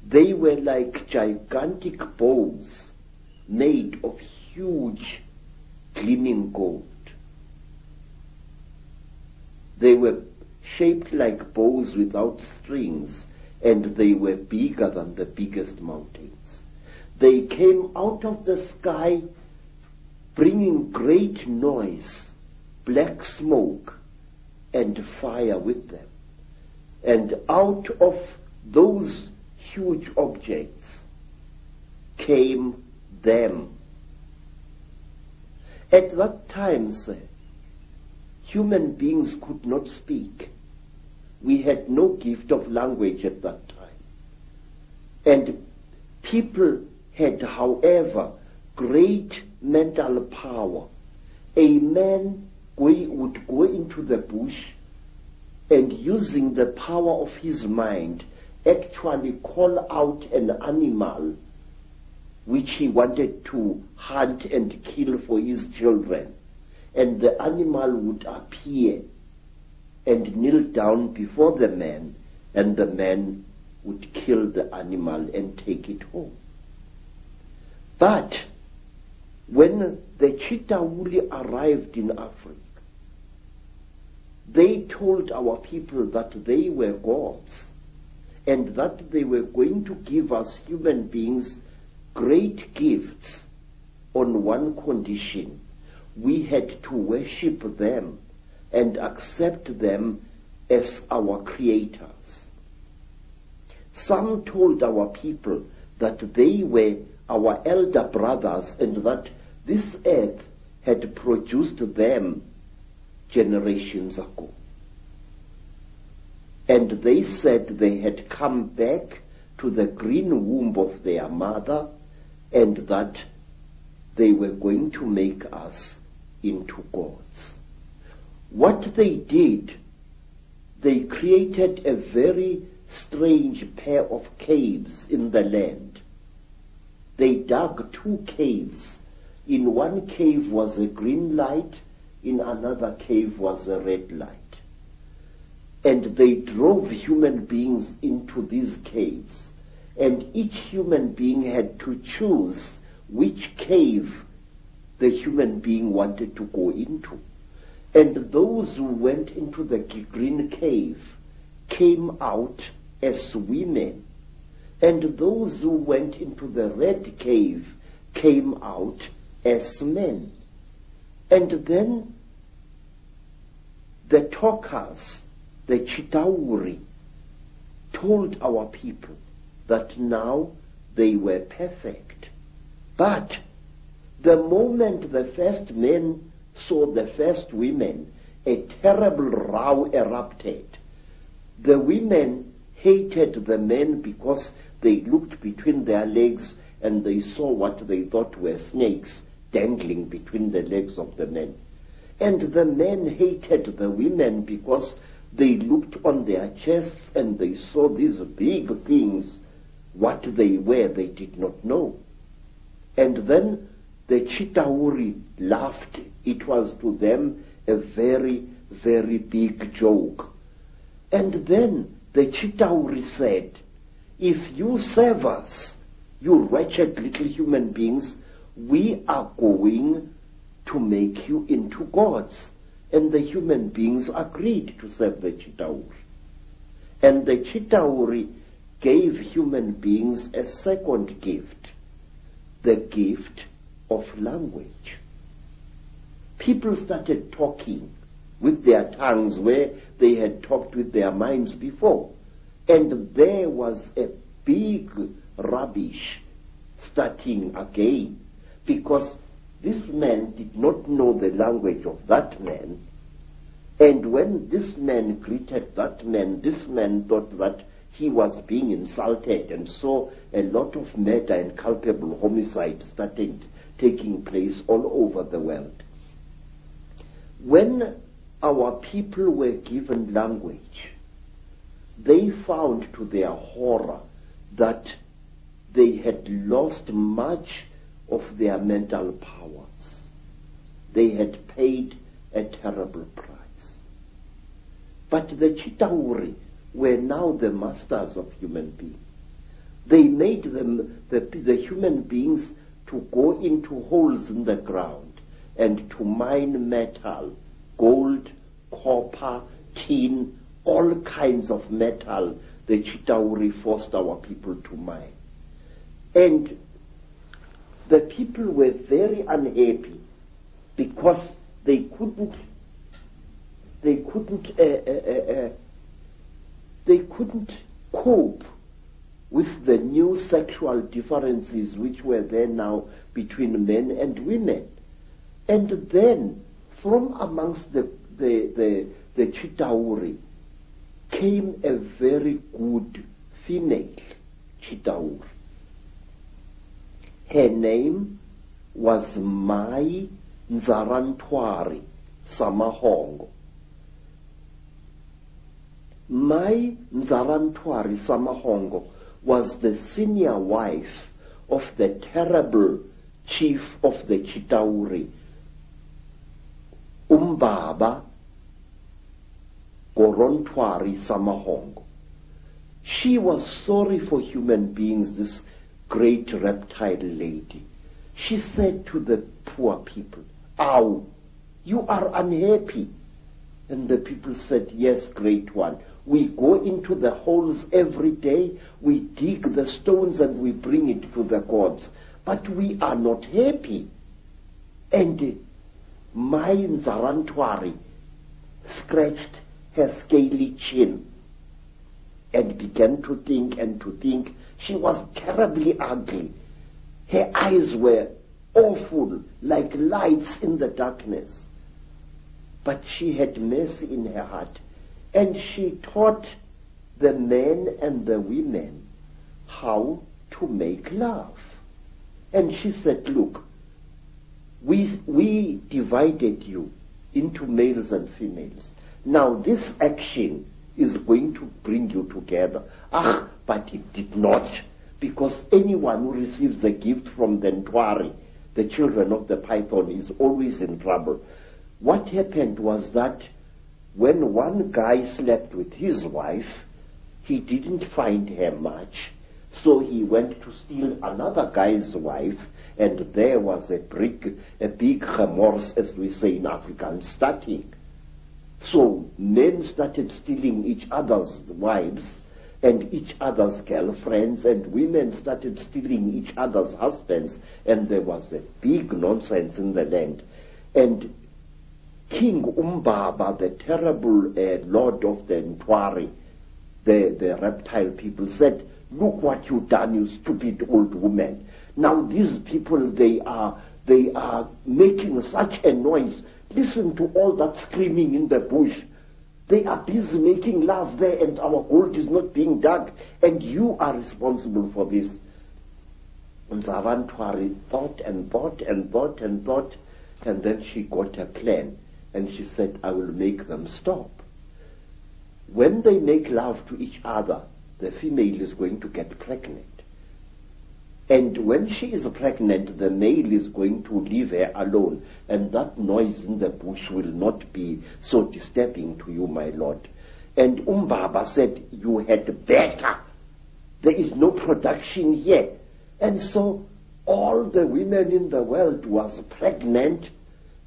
They were like gigantic bows made of huge gleaming gold. They were shaped like bows without strings, and they were bigger than the biggest mountains. They came out of the sky bringing great noise, black smoke, and fire with them. And out of those huge objects came them. At that time, sir, human beings could not speak. We had no gift of language at that time. And people had, however, great mental power. A man would go into the bush and, using the power of his mind, actually call out an animal which he wanted to hunt and kill for his children. And the animal would appear and kneel down before the man, and the man would kill the animal and take it home. But when the Chitauri arrived in Africa, they told our people that they were gods, and that they were going to give us human beings great gifts on one condition: we had to worship them and accept them as our creators. Some told our people that they were our elder brothers, and that this earth had produced them generations ago. And they said they had come back to the green womb of their mother, and that they were going to make us into gods. What they did, they created a very strange pair of caves in the land. They dug 2 caves. In one cave was a green light, in another cave was a red light. And they drove human beings into these caves, and each human being had to choose which cave the human being wanted to go into. And those who went into the green cave came out as women, and those who went into the red cave came out as men. And then the talkers, the Chitauri, told our people that now they were perfect. But the moment the first men saw the first women, a terrible row erupted. The women hated the men because they looked between their legs and they saw what they thought were snakes dangling between the legs of the men. And the men hated the women because they looked on their chests and they saw these big things. What they were, they did not know. And then the Chitauri laughed. It was to them a very, very big joke. And then the Chitauri said, if you serve us, you wretched little human beings, we are going to make you into gods. And the human beings agreed to serve the Chitauri. And the Chitauri gave human beings a second gift, the gift of language. People started talking with their tongues where they had talked with their minds before. And there was a big rubbish starting again, because this man did not know the language of that man. And when this man greeted that man, this man thought that he was being insulted, and so a lot of murder and culpable homicide started taking place all over the world. When our people were given language, they found to their horror that they had lost much of their mental powers. They had paid a terrible price. But the Chitauri were now the masters of human beings. They made them, the human beings, to go into holes in the ground and to mine metal, gold, copper, tin, all kinds of metal the Chitauri forced our people to mine. And the people were very unhappy because they couldn't cope with the new sexual differences which were there now between men and women. And then from amongst the Chitauri came a very good female Chitauri. Her name was Mai Nzarantwari Samahongo. Mai Nzarantwari Samahongo was the senior wife of the terrible chief of the Chitauri, Umbaba Gorontwari Samahongo. She was sorry for human beings, this great reptile lady. She said to the poor people, "Ow, you are unhappy." And the people said, "Yes, great one. We go into the holes every day, we dig the stones and we bring it to the gods, but we are not happy." And Mai Nzarantwari scratched her scaly chin and began to think and to think. She was terribly ugly. Her eyes were awful, like lights in the darkness. But she had mercy in her heart, and she taught the men and the women how to make love. And she said, "Look, we divided you into males and females. Now this action is going to bring you together." But it did not, because anyone who receives a gift from the Ntwari, the children of the python, is always in trouble. What happened was that when one guy slept with his wife, he didn't find her much, so he went to steal another guy's wife, and there was a big remorse, as we say in Afrikaans, starting. So men started stealing each other's wives and each other's girlfriends, and women started stealing each other's husbands, and there was a big nonsense in the land. And King Umbaba, the terrible lord of the Ntwari, the reptile people, said, "Look what you've done, you stupid old woman. Now these people, they are making such a noise. Listen to all that screaming in the bush. They are busy making love there, and our gold is not being dug, and you are responsible for this." And Nzarantwari thought and thought and thought and thought, and then she got a plan, and she said, "I will make them stop. When they make love to each other, the female is going to get pregnant. And when she is pregnant, the male is going to leave her alone, and that noise in the bush will not be so disturbing to you, my lord." And Umbaba said, "You had better. There is no production here." And so all the women in the world was pregnant,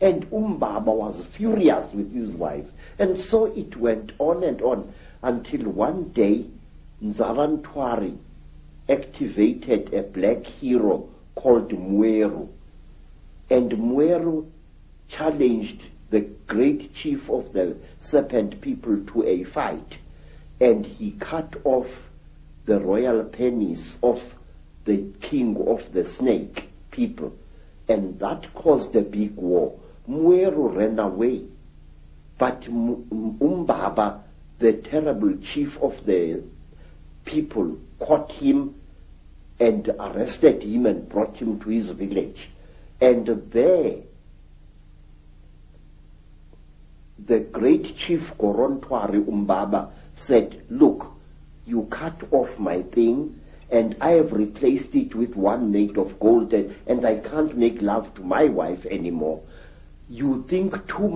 and Umbaba was furious with his wife. And so it went on and on, until one day Nzarantwari activated a black hero called Mweru. And Mweru challenged the great chief of the serpent people to a fight, and he cut off the royal penis of the king of the snake people, and that caused a big war. Mweru ran away, but Umbaba, the terrible chief of the people, caught him and arrested him and brought him to his village. And there, the great chief Gorontwari Umbaba said, "Look, you cut off my thing, and I have replaced it with one made of gold, and I can't make love to my wife anymore. You think too